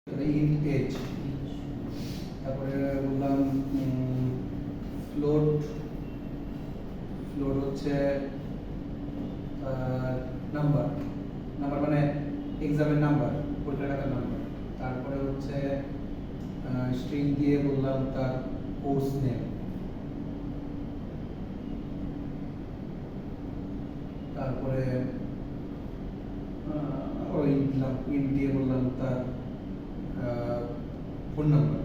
Int age, তারপরে বললাম float হচ্ছে নাম্বার মানে এক্সামের নাম্বার, পরীক্ষার খাতার নাম্বার। তারপরে হচ্ছে স্ট্রিং দিয়ে বললাম তার কোর্স নেম। তারপরে ওই দিলাম ইন্ট দিয়ে বললাম তার ফোন নাম্বার।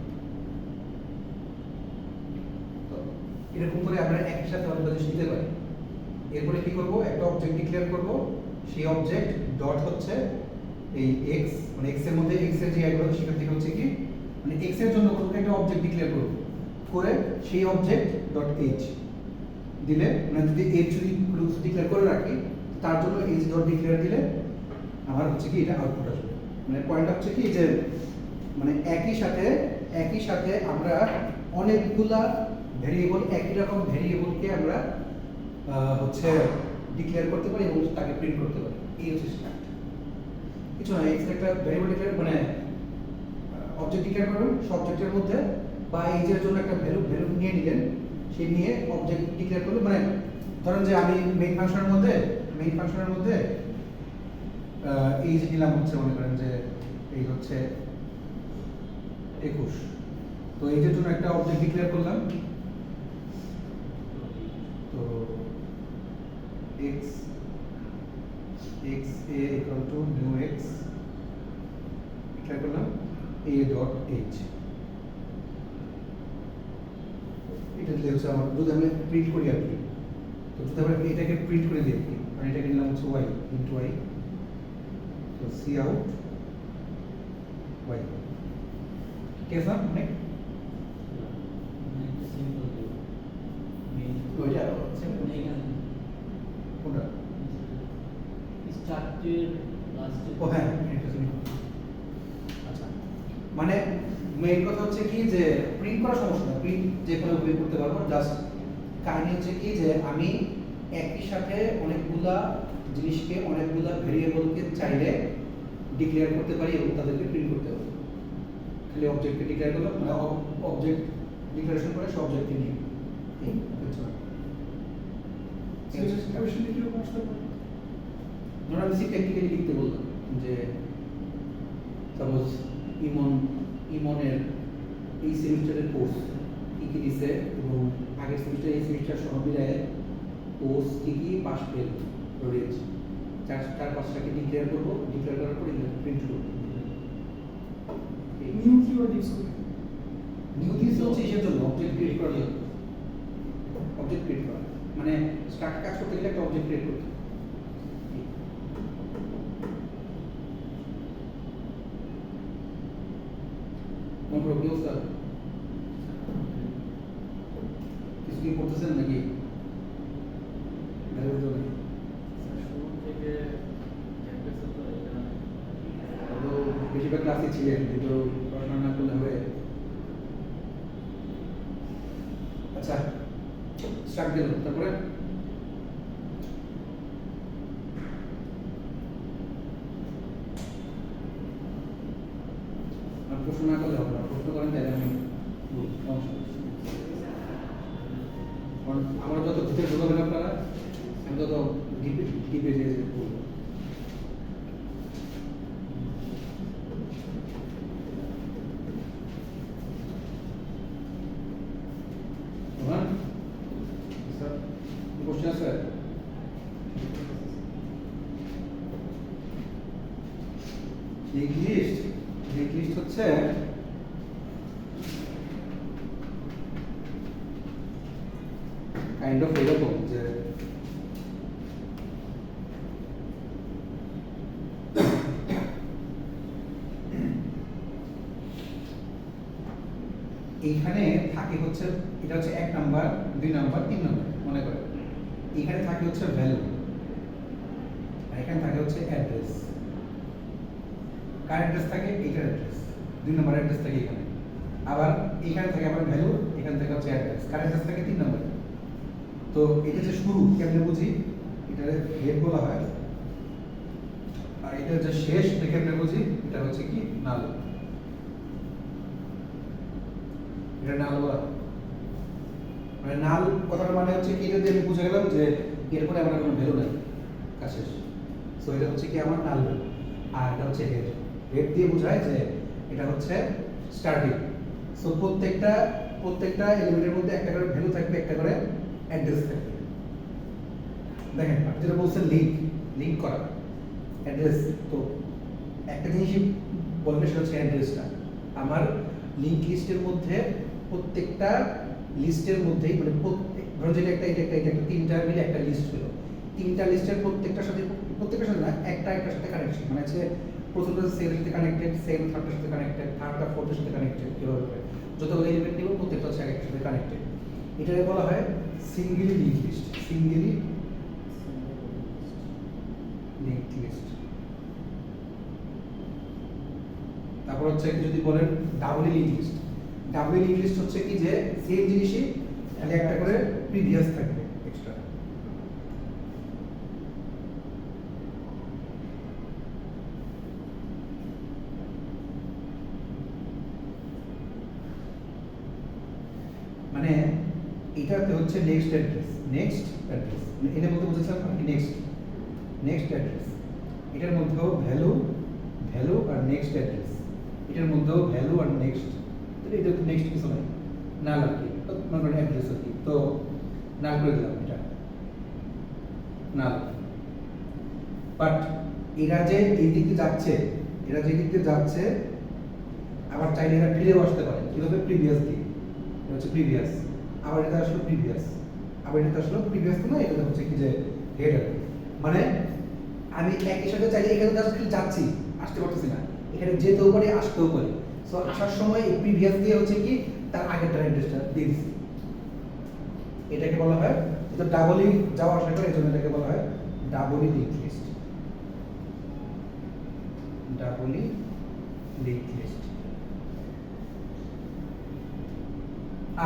তো এরকম করে আমরা একই সাথে অনেক কিছু দিতে পারি। এরপরে কি করব, একটা অবজেক্ট ডিক্লেয়ার করব। সেই অবজেক্ট ডট হচ্ছে এই x, মানে x এর মধ্যে x এর যে অ্যাডভার্ব সেখান থেকে হচ্ছে কি, মানে x এর জন্য কোনো একটা অবজেক্ট ডিক্লেয়ার করব, করে সেই অবজেক্ট ডট h দিলে, মানে যদি h যদি ডিক্লেয়ার করে রাখি তার জন্য h ডট ডিক্লেয়ার দিলে আমার হচ্ছে কি এটা আউটপুট আসবে। মানে পয়েন্ট হচ্ছে কি যে মানে একই সাথে আমরা অনেকগুলা ভেরিয়েবল, একই রকম ভেরিয়েবলকে আমরা হচ্ছে ডিক্লেয়ার করতে পারি এবং তাকে প্রিন্ট করতে পারি। এই হচ্ছে স্ট্রাক্ট। কিছু না, একটা ভেরিয়েবল ডিক্লেয়ার মানে অবজেক্ট ডিক্লেয়ার করবেন সাবজেক্টের মধ্যে, বা এই এর জন্য একটা ভ্যালু নিয়ে নিলেন, সেই নিয়ে অবজেক্ট ডিক্লেয়ার করবেন। মানে ধরেন যে আমি মেইন ফাংশনের মধ্যে এই যে নিলাম হচ্ছে, মনে করেন যে এই হচ্ছে 21, তো এই যে জন্য একটা অবজেক্ট ডিক্লেয়ার করলাম। তো x a equal to new x declare করলাম a dot h। এটা দিলে হচ্ছে আমার, যদি আমি প্রিন্ট করি আর কি, তো যদি আমরা এটাকে প্রিন্ট করে দিই, মানে এটাকে নিলাম হচ্ছে y ইনটু y, তো সি আউট y। ঠিক আছে না? ওইটা হচ্ছে কোনটা স্টার্টের লাস্টে। ও হ্যাঁ, এটা শুনি। আচ্ছা, মানে মেইন কথা হচ্ছে কি যে প্রিন্ট করা সমস্যা না, প্রিন্ট যে কোনো ভাবে করতে পারবো। জাস্ট কাহিনী হচ্ছে কি যে আমি একই সাথে অনেকগুলা জিনিসকে, অনেকগুলা ভেরিয়েবলকে চাইলে ডিক্লেয়ার করতে পারি এবং তাদেরকে প্রিন্ট করতে পারি। খালি অবজেক্টকে ডিক্লেয়ার করলাম, মানে অবজেক্ট ডিক্লারেশন করে সব অবজেক্টকে নিয়ে এই হচ্ছে না। ধরুন আমি টেকনিক্যালি লিখতে বললাম যে সাপোজ ইমনের এই সেমিস্টারের কোর্স কি কি দিছে এবং আগের সেমিস্টার এই সেমিস্টার সহ মিলায়ে কোর্স কি কি পাস ফেল রেঞ্জ চার পাঁচটাকে ডিক্লেয়ার করবো। ডিক্লেয়ার করার পর প্রিন্ট করবো। নিউ কিওয়ার্ড ইউজ করি। নিউ দিস হচ্ছে এর জন্য অবজেক্ট ক্রিয়েট করার জন্য। অবজেক্ট ক্রিয়েট করা মানে স্ট্রাক্ট কাজ করতে গেলে একটা অবজেক্ট ক্রিয়েট করতে। মনে কি অবস্থা? কিছু কি করতেছেন নাকি? বেশিরভাগ ক্লাসে ছিলেন, কিন্তু পড়াশোনা না করলে হবে। আচ্ছা, স্টার্ট দিল, তারপরে প্রশ্ন না করলে হবে না। প্রশ্ন করেন তাহলে আমি আমার যত ভিতরে ঢোকাবেন আপনারা, আমি তত ডিপে যেয়ে বলবো। কোশ্চেন আছে? লিস্ট হচ্ছে কাইন্ড অফ এরকম যে এইখানে থাকে হচ্ছে, এটা হচ্ছে 1 নাম্বার 2 নাম্বার 3 নাম্বার মনে করে। এখানে থাকে হচ্ছে ভ্যালু, আর এখানে থাকে হচ্ছে অ্যাড্রেস। কার অ্যাড্রেস থাকে? এইটার অ্যাড্রেস। 2 নাম্বার অ্যাড্রেস থাকে এখানে। আবার এখানে থাকে আবার ভ্যালু, এখানে থাকে হচ্ছে অ্যাড্রেস। কার অ্যাড্রেস থাকে 3 নাম্বার। তো এটা যে শুরু কেমনে বুঝি, এটা হেড বলা হয়, আর এটা যে শেষ এটা কেমনে বুঝি, এটা হচ্ছে কি নাল। এটা নাল বলা হয়। মানে নাল কথাটার মানে হচ্ছে কি, এটা দিয়ে আমি বুঝে গেলাম যে এরপরে আমার কোনো ভ্যালু নাই, কাজ শেষ। সো এটা হচ্ছে কি আমার নাল ভ্যালু, আর এটা হচ্ছে হেড। হেড দিয়ে বোঝায় যে এটা হচ্ছে স্টার্টিং। সো প্রত্যেকটা এলিমেন্টের মধ্যে একটা করে ভ্যালু থাকবে, একটা করে অ্যাড্রেস থাকবে। দেখেন আপনি যেটা বলছেন লিংক করা অ্যাড্রেস, তো একটা জিনিসই বলবে সেটা হচ্ছে অ্যাড্রেসটা। আমার লিংক লিস্টের মধ্যে প্রত্যেকটা লিস্টের মধ্যেই মানে ধরুন যেটা এটা একটা তিনটা মিলে একটা লিস্ট হলো, তিনটা লিস্টের প্রত্যেকটার সাথে না, একটার সাথে কানেকশন, মানে হচ্ছে প্রথমটা সেকেন্ডের সাথে কানেক্টেড, সেকেন্ড থার্ডের সাথে কানেক্টেড, থার্ডটা ফোর্থের সাথে কানেক্টেড, কিভাবে করে যতগুলো এলিমেন্ট নিব প্রত্যেকটা হচ্ছে একটার সাথে কানেক্টেড। এটাকে বলা হয় singly link list. Singly link list. তারপর হচ্ছে যদি বলেন doubly link list. Doubly link list হচ্ছে কি যে সেম জিনিসই খালি একটা করে প্রিভিয়াস থাকবে এক্সট্রা। মানে এটাতে হচ্ছে নেক্সট অ্যাড্রেস, এটার মধ্যে বুঝেছিলাম কি নেক্সট অ্যাড্রেস, এটার মধ্যেও ভ্যালু আর নেক্সট অ্যাড্রেস, এটার মধ্যেও ভ্যালু আর নেক্সট, এটা তো নেক্সট কিছু নাই, নাল আর কি, মনে করেন অ্যাড্রেস আর কি, তো নাল করে দিলাম এটা নাল। বাট এরা যে এই দিকে যাচ্ছে, আবার চাইলে এরা ফিরেও আসতে পারে, কিভাবে প্রিভিয়াস দিকে, এটা হচ্ছে প্রিভিয়াস, আবার এটা আসলো প্রিভিয়াস, আবার এটা আসলো প্রিভিয়াস, তো না এটা হচ্ছে কি যে হেডার। মানে আমি একই সাথে চাইলে এখানে জাস্ট যাচ্ছি, আসতে পারতেছি না, এখানে যেতেও পারি আসতেও পারি। সো আসার সময় এই প্রিভিয়াস দিয়ে হচ্ছে কি তার আগেরটার অ্যাড্রেসটা দিয়ে দিছি, এটাকে বলা হয়, এটা ডাবলি যাওয়া আসা করে, এজন্য এটাকে বলা হয় ডাবলি link list. Doubly link list.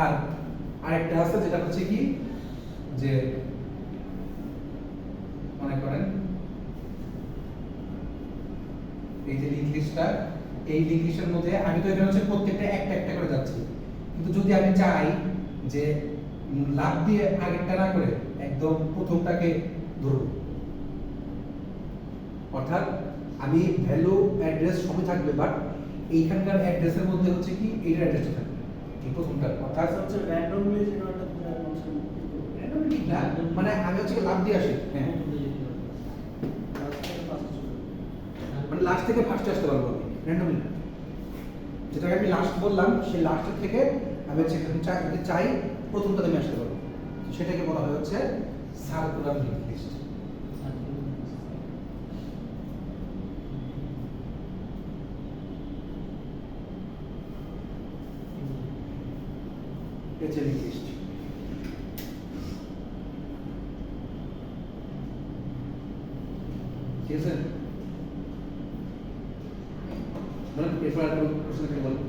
আর আরেকটা আছে যেটা হচ্ছে কি যে মনে করেন এই যে লিংক লিস্টটা, এই লিংক লিস্টের মধ্যে আমি তো এখানে হচ্ছে প্রত্যেকটা একটা করে যাচ্ছি, কিন্তু যদি আমি চাই যে লাভ দিয়ে আগেরটা না করে একদম প্রথমটাকে ধরব, অর্থাৎ আমি ভ্যালু অ্যাড্রেস সবই থাকবে, বাট এইখানকার অ্যাড্রেসের মধ্যে হচ্ছে কি এইটার অ্যাড্রেসটা থাকবে এই প্রথমটা, অর্থাৎ হচ্ছে র্যান্ডমলি জেনারেটর র্যান্ডমলি না, মানে আমি হচ্ছে লাভ দিয়ে আসি, হ্যাঁ মানে লাস্ট থেকে ফার্স্টে আসতে পারবো আমি র্যান্ডমলি, যেটাকে আমি লাস্ট বললাম সেই লাস্টের থেকে আমি চাই প্রথমটাতে আমি আসতে পারবো, সেটাকে বলা হয় হচ্ছে সার্কুলার লিংক লিস্ট। এটা লিংক লিস্ট। ঠিক আছে, বলেন এরপর আর কোনো প্রশ্ন থেকে বলেন।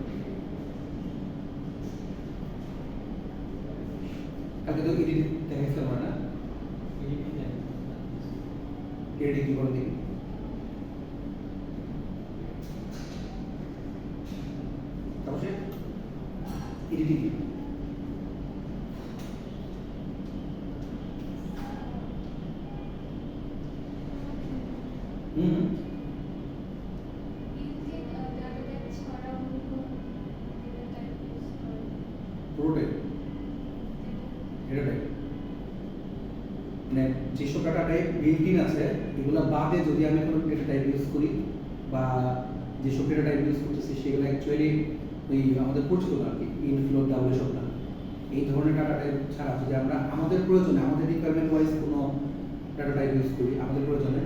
কালকে তো এডিট দেখাইছিলাম না, এডিট কি করে দেখি, তারপরে এডিটিং কি পুরোটাই এটাই, মানে যেসব ডাটা টাইপ বিল্ট ইন আছে এগুলো বাদে যদি আমি কোনো ডেটা টাইপ ইউজ করি বা যেসব ডেটা টাইপ ইউজ করতেছি সেগুলো অ্যাকচুয়ালি ওই আমাদের পরিচিত আর কি, ইনফ্লো ডাবল সব না, এই ধরনের ডাটা টাইপ ছাড়া যদি আমরা আমাদের প্রয়োজনে আমাদের রিকোয়ারমেন্ট ওয়াইজ কোনো ডাটা টাইপ ইউজ করি আমাদের প্রয়োজনে,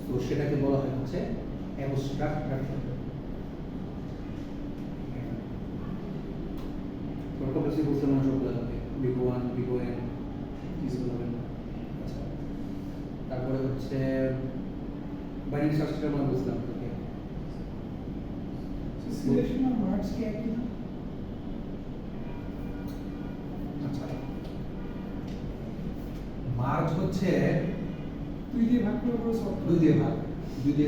তো সেটাকে বলা হয় হচ্ছে অ্যাবস্ট্রাক্ট ডাটা টাইপ। বেশি বুঝতে মনে সবগুলো হবে বিগো ওয়ান বিগো এন কিছুগুলো হবে। আচ্ছা, তারপরে হচ্ছে বাইনারি সার্চ ট্রি আমরা বুঝলাম, ওকে সিলেকশন অফ ওয়ার্ডস কি একই না? আচ্ছা, মার্জ হচ্ছে দুই দিয়ে ভাগ করে করে সর্ট দুই দিয়ে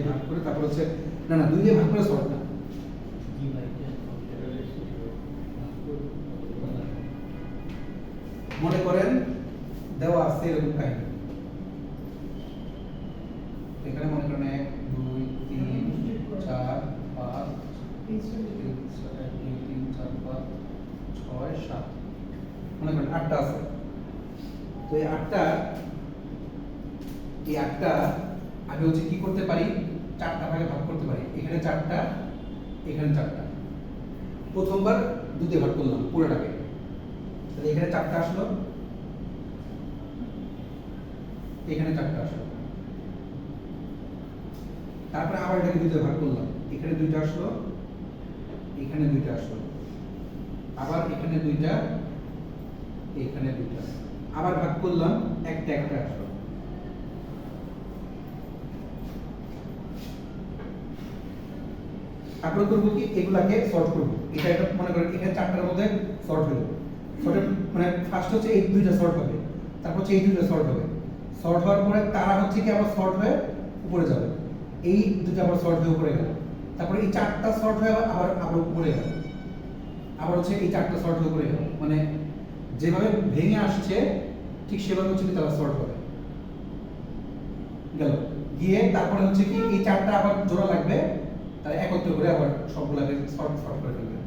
ভাগ করে তারপর হচ্ছে না দুই দিয়ে ভাগ করে সর্ট না, আছে এরকম কাহিনী। এখানে মনে করেন 1 2 3 4 5 এইচ 3 4 5 6 7 মনে করেন 8টা আছে। তো এই 8টা আমি হচ্ছে কি করতে পারি, 4টা ভাগে ভাগ করতে পারি। এখানে 4টা, এখানে 4টা। প্রথমবার 2 দিয়ে ভাগ করলাম পুরোটাকে, তাহলে এখানে 4টা আসলো, এখানে 4টা আসলো। তারপরে আবার এটাকে 2 দিয়ে ভাগ করলাম, এখানে 2টা আসলো, এখানে 2টা আসলো, আবার এখানে 2টা, এখানে 2টা, আবার ভাগ করলাম, একটা আসলো। তারপরে করবো কি, এগুলাকে সর্ট করবো। এটা মনে করেন এখানে 4টার মধ্যে সর্ট হলো, সর্ট মানে ফার্স্ট হচ্ছে এই 2টা সর্ট হবে, তারপর হচ্ছে এই 2টা সর্ট হবে। সর্ট হওয়ার পরে তারা হচ্ছে কি আবার সর্ট হয়ে উপরে যাবে, এই 2টা আবার সর্ট হয়ে উপরে গেল, তারপরে এই 4টা সর্ট হয়ে আবার উপরে গেল, আবার হচ্ছে এই 4টা সর্ট হয়ে উপরে গেল। মানে যেভাবে ভেঙে আসছে ঠিক সেভাবে হচ্ছে কি তারা সর্ট হবে গেল। গিয়ে তারপরে হচ্ছে কি এই 4টা আবার জোড়া লাগবে, তারা একত্র করে আবার সবগুলাকে সর্ট করে ফেলবে।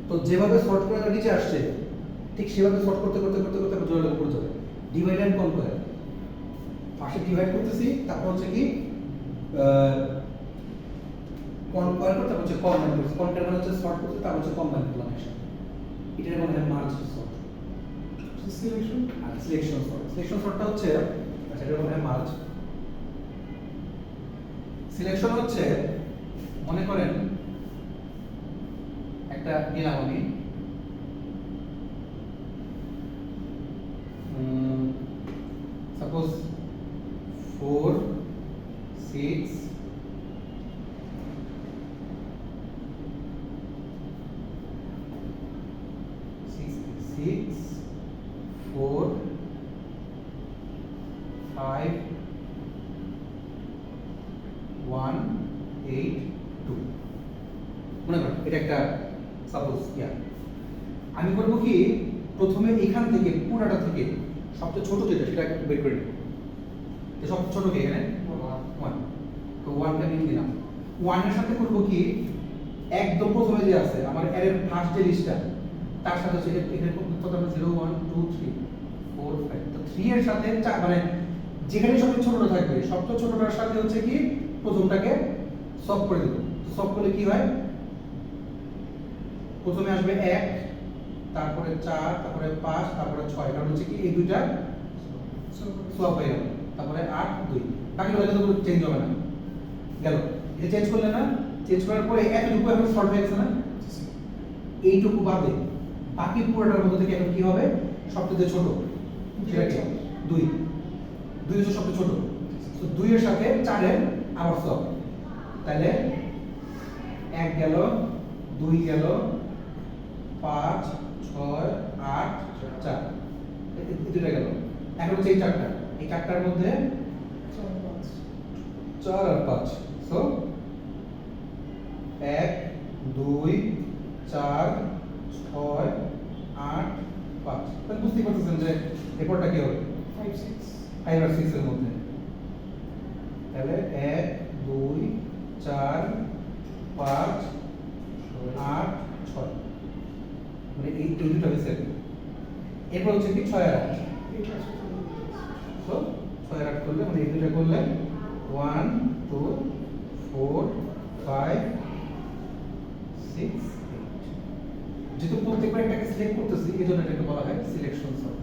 তো যেভাবে সর্ট করে নিচে আসছে ঠিক সেভাবে সর্ট করতে করতে করতে করতে জোড়া লাগে উপরে যাবে। ডিভাইড এন্ড কনকোয়ার, ফার্স্টে ডিভাইড করতেছি, তারপর হচ্ছে কি কনকোয়ার করতে, তারপর হচ্ছে কম্বাইন করতে। কনকোয়ার মানে হচ্ছে সর্ট করতে, তারপর হচ্ছে কম্বাইন করলাম একসাথে। এটার বলা হয় মার্জ সর্ট। সিলেকশন আর সিলেকশন সর্ট, সিলেকশন সর্টটা হচ্ছে, আচ্ছা এটা বলা হয় মার্জ। সিলেকশন হচ্ছে মনে করেন একটা নিলাম আমি, সাপোজ 4 6 4 5 1 8 2 মনে করেন এটা একটা সাপোজ আমি করবো কি, প্রথমে এখান থেকে পুরাটা থেকে সবচেয়ে ছোট যেটা সেটা বের করে নিব। তো সবচেয়ে ছোট কি এখানে 1, তো 1টা নিয়ে দিলাম। 1 এর সাথে করবো কি, একদম প্রথমে যে আছে আমার এর ফার্স্ট যে লিস্টটা তার সাথে হচ্ছে এখানে কত হবে 0 1 2 3 4 5, তো 3 এর সাথে মানে যেখানে সবচেয়ে ছোটটা থাকবে সবচেয়ে ছোটটার সাথে হচ্ছে কি প্রথমটাকে সব করে দেব। সব করলে কি হয়, প্রথমে আসবে 1, তারপরে 4, তারপরে 5, তারপরে 6, কারণ হচ্ছে কি এই দুইটা সোয়াপ হয়ে গেল, তারপরে 8 2, বাকিগুলো কিন্তু চেঞ্জ হবে না গেল। এটা চেঞ্জ করলে না, চেঞ্জ করার পরে এতটুকু এখন সলভ হয়ে গেছে না, এইটুকু বাদে বাকি পুরোটার মধ্যে থেকে এখন কি হবে, সবচেয়ে ছোট সেটা কি 2, 2 হচ্ছে সবচেয়ে ছোট। তো 2 এর সাথে 4 এর আবার সব, তাহলে 1 গেল, 2 গেল, 5 6 8 4, এই দুটো গেল। এখন হচ্ছে এই 4টা, এই 4টার মধ্যে 4 আর 5, সো 1 2 4 6 8 5, তাহলে বুঝতে পারতেছেন যে এরপরটা কি হবে 5 6 5 আর 6 এর মধ্যে, তাহলে 1 2 4 5 8 6, মানে এই দুটো হয়েছে। এরপর হচ্ছে কি 6 আর 8, তো 6 আর 8 করলে মানে এই দুটো করলে 1 2 4 5 6 8, যেহেতু প্রত্যেকবার একটাকে সিলেক্ট করতেছি এই জন্য এটাকে বলা হয় সিলেকশন সর্ট।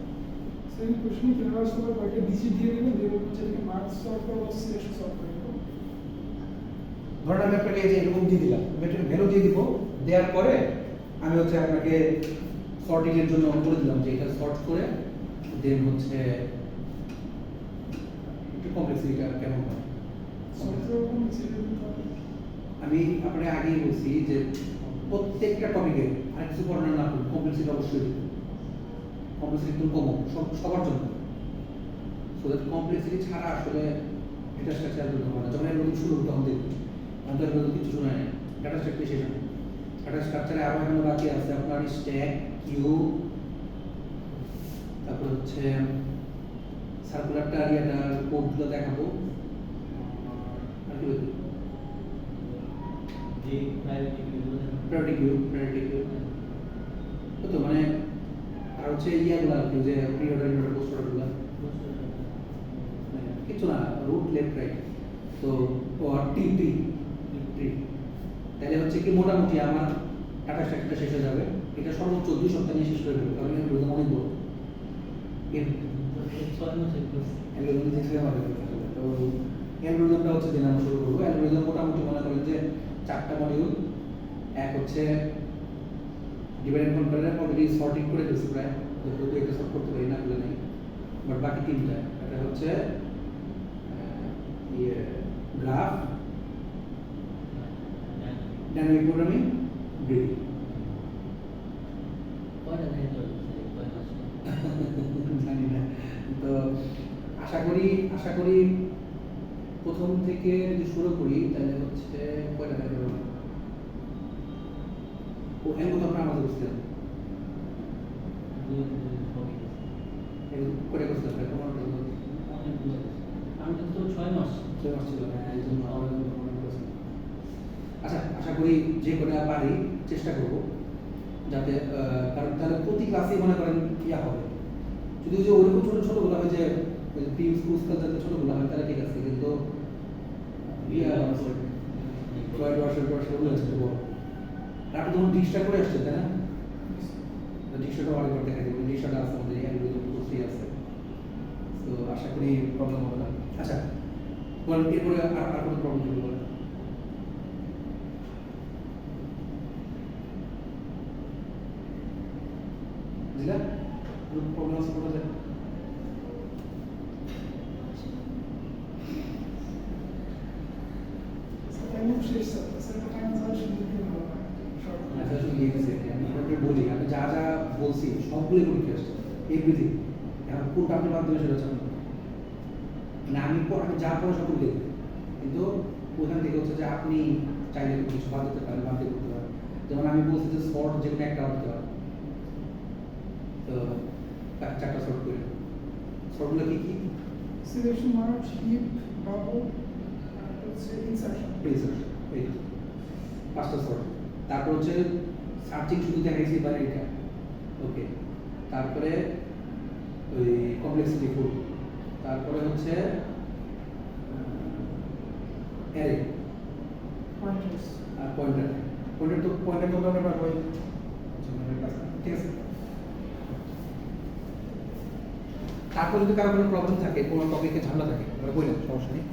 সেই প্রশ্ন ফেরত সবার কয়টা ডিসি দিয়ে দিবেন, যেগুলো হচ্ছে কি মার্কস সর্ট করব, সিলেকশন সর্ট করব। ধরেন আমি আপনাকে এই যে এরকম দিয়ে দিলাম, ভ্যালু দিয়ে দিব, দেওয়ার পরে আমি হচ্ছে আপনাকে সর্টিং এর জন্য বলে দিলাম যে এটা সর্ট করে দেন হচ্ছে একটু কমপ্লেক্সিটিটা কেমন হয়। সফটওয়্যার কোন সিলেক্ট করতে আমি আপনাকে আগেই বলছি যে প্রত্যেকটা টপিকে আর কিছু পড়ানো না করুন, কমপ্লেক্সিটি অবশ্যই দিন, কমপ্লেক্সিটি একটু কম সবার জন্য, সো দ্যাট কমপ্লেক্সিটি ছাড়া আসলে এটা স্ট্রাকচার করতে হবে না। যখন এর নতুন শুরু তখন দেখুন, আমাদের নতুন কিছু শোনা নেই, ডাটা স্ট্রাকচার শেষ হয়, ডাটা স্ট্রাকচারে আরও এখনো বাকি আছে আপনার স্ট্যাক, কিউ, তারপর হচ্ছে সার্কুলারটা এরিয়াটার কোডগুলো দেখাবো। আর কি বলবো? যে প্রায়োরিটি প্রায়োরিটি কিউ তো মানে আর হচ্ছে ইয়াগুলো আর কি, যে প্রি অর্ডার পোস্ট অর্ডারগুলো কিছু না, রুট লেফট রাইট তো টি টি টি তাহলে হচ্ছে কি মোটামুটি আমার টাটা স্ট্রাকচারটা শেষ হয়ে যাবে। এটা সর্বোচ্চ 2 সপ্তাহ নিয়ে শেষ করে দেবো, কারণ এর প্রয়োজন অনেক বড়। অ্যালগরিদম দেখে হবে তো অ্যালগরিদমটা হচ্ছে দিন আমরা শুরু করবো। অ্যালগরিদম মোটামুটি মনে করেন যে 4টা মডিউল। এক হচ্ছে divide and conquer, already sorting করে দিয়েছি প্রায়, তো একটা সর্ট করতে পারি না বলে নেই, বাট বাকি 3টা এটা হচ্ছে গ্রাফ, ডাইনামিক প্রোগ্রামিং, গ্রিড। জানি না, তো আশা করি প্রথম থেকে যদি শুরু করি তাহলে হচ্ছে কয়টা থাকে বলো? ও এর মতো আমরা আমাদের বুঝতেন কয়টা করতে হবে? 15টা আমি তো 6 মাস 6 মাস ছিল না, এই জন্য আমাদের মনে করেছি। আচ্ছা, আশা করি যে কটা পারি চেষ্টা করব যাতে, কারণ তাহলে প্রতি ক্লাসেই মনে করেন ইয়া হবে। যদি যে ওরকম ছোটো ছোটোগুলো হয় যে প্রি স্কুল যাতে ছোটোগুলো হয় তাহলে ঠিক আছে, কিন্তু ইয়া ওগুলো হচ্ছে বড়। আর আপনি তখন ডিসটা করে আসছে তাই না? ডিসটা অনেকবার দেখা যাবে, ডিসটা আছে আমাদের অ্যালগরিদম কোর্সই আছে, তো আশা করি প্রবলেম হবে না। আচ্ছা বলেন এরপরে আর কোনো প্রবলেম নেই বলেন। বুঝলেন প্রবলেম আছে বলা যায়? টাইম শেষ স্যার, টাইম যাওয়ার শুরু করতে হবে আচ্ছা শুধু লিখেছি, আমি আপনাকে বলি আমি যা যা বলছি সবগুলোই পরীক্ষা আসছে, এভরিথিং। এখন কোনটা আপনি বাদ দেবেন সেটা জানেন না, আমি যা পড়ে সব লিখব, কিন্তু ওখান থেকে হচ্ছে যে আপনি চাইলে কিছু বাদ দিতে পারেন, বাদ দিয়ে করতে পারেন। যেমন আমি বলছি যে শর্ট যে কোনো একটা দিতে পারেন, তো 4টা শর্ট করে। শর্টগুলো কি কি? সিলেকশন, মার্চ, হিপ, বাবল, আর হচ্ছে ইনসারশন। রিসার্চ, এই 5টা শর্ট। তারপর হচ্ছে সার্চিং শুধু দেখাইছি বা এটা ওকে। তারপরে ওই কমপ্লেক্সিটি ফুল, তারপরে হচ্ছে অ্যারে পয়েন্টার্স। আর পয়েন্টার। পয়েন্টার তো আমরা পারবো, ঠিক আছে। তারপর যদি কারো কোনো প্রবলেম থাকে, কোনো টপিকে ঝামেলা থাকে তাহলে বললেন, সমস্যা নেই।